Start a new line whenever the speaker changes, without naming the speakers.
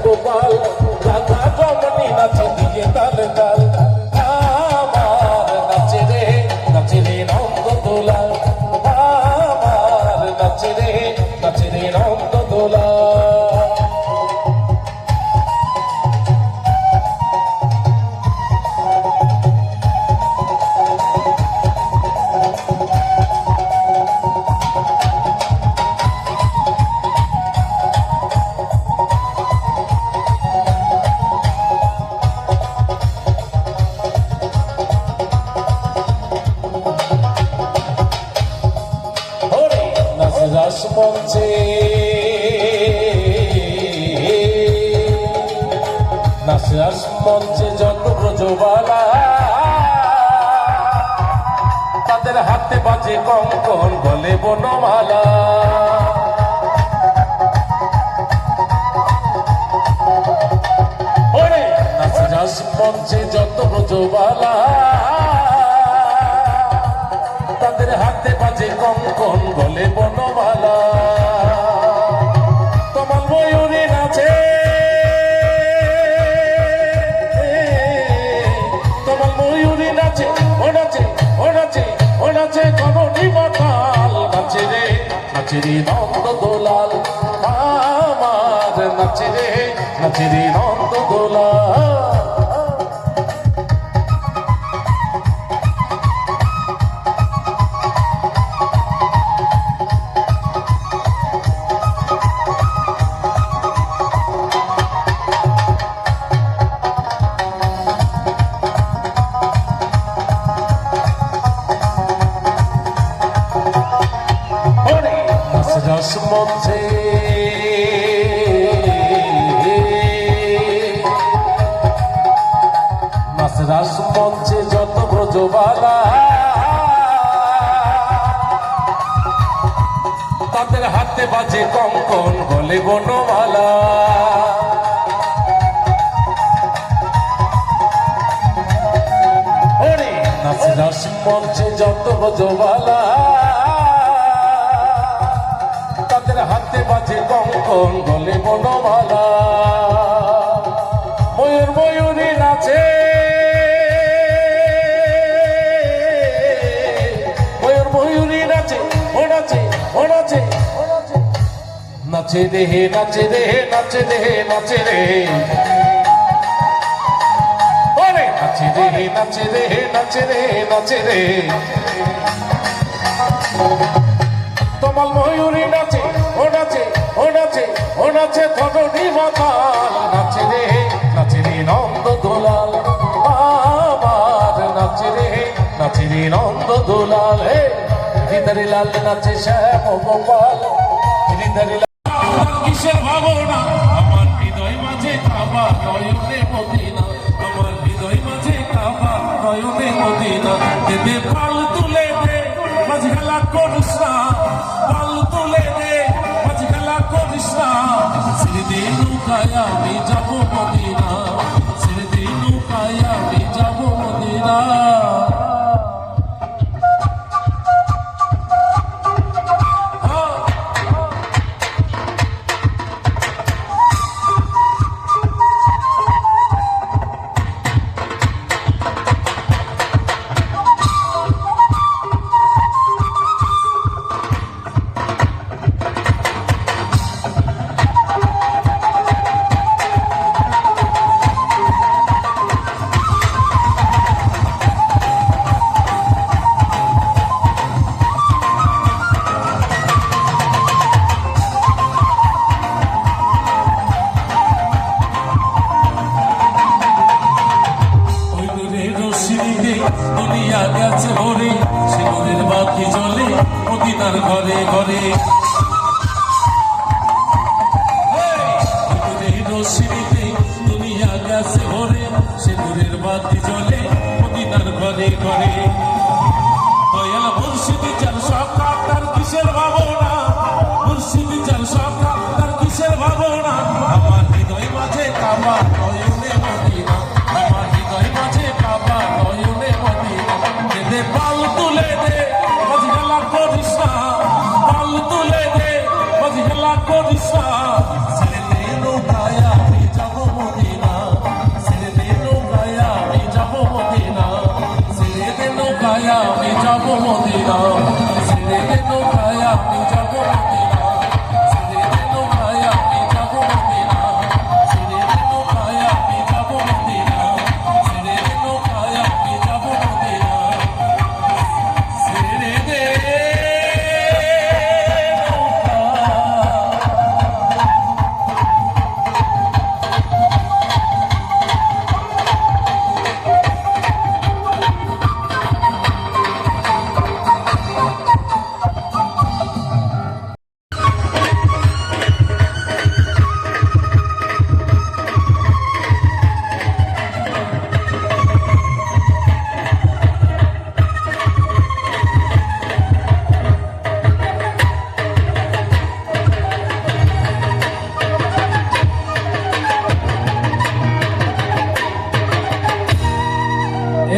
গোপাল রাধা রমণী নাচে দিয়ে তাল তাল আমার নাচে রে নন্দ দোলাল আমার নাচে রে নন্দ দোলাল মঞ্চে নাচরাস মঞ্চে যত ব্রজবালা তাদের হাতে বাজে কঙ্কন গলে বনমালা ওরে নাচরাস মঞ্চে যত ব্রজবালা তাদের হাতে বাজে কঙ্কন গলে বনমালা তোমার ময়ূরী নাচে তোমার ময়ূরী নাচে ও নাচে কমনি মাতাল নাচে রে নন্দ দোলাল আমার নাচে রে নন্দ দোলাল নাচরাস মঞ্চে যত ব্রজবালা তাদের হাতে বাজে কঙ্কন গলে বনমালা নাচরাস মঞ্চে যত ব্রজবালা তাদের হাতে বাজে কঙ্কন গলে বনমালা ময়ূরী নাচে ময়ূরী নাচে নাচে রে নাচে রে ওরে নাচে রে তোমার ময়ূরী নাচে ও নাচে ধরণী মাতাল নাচে রে নন্দ দোলাল আমার নাচে রে নন্দ দোলাল হে হৃদয় লাল নাচে শ্যাম গোপাল হৃদয় কিসের ভাবনা আমার হৃদয় মাঝে কাবা নয়নে মদিনা আমার হৃদয় মাঝে কাবা নয়নে মদিনা দেবে ফাল তুলে দে মাঝ খেলা করিস না ফাল তুলে দে মাঝ খেলা করিস না স্মৃতি নৌকায় আমি যাব মদিনা স্মৃতি নৌকায় আমি যাব মদিনা দুনিয়া গেছে ভরে সিঁদুরের বাতি জ্বলে মদিনার ঘরে ঘরে রশি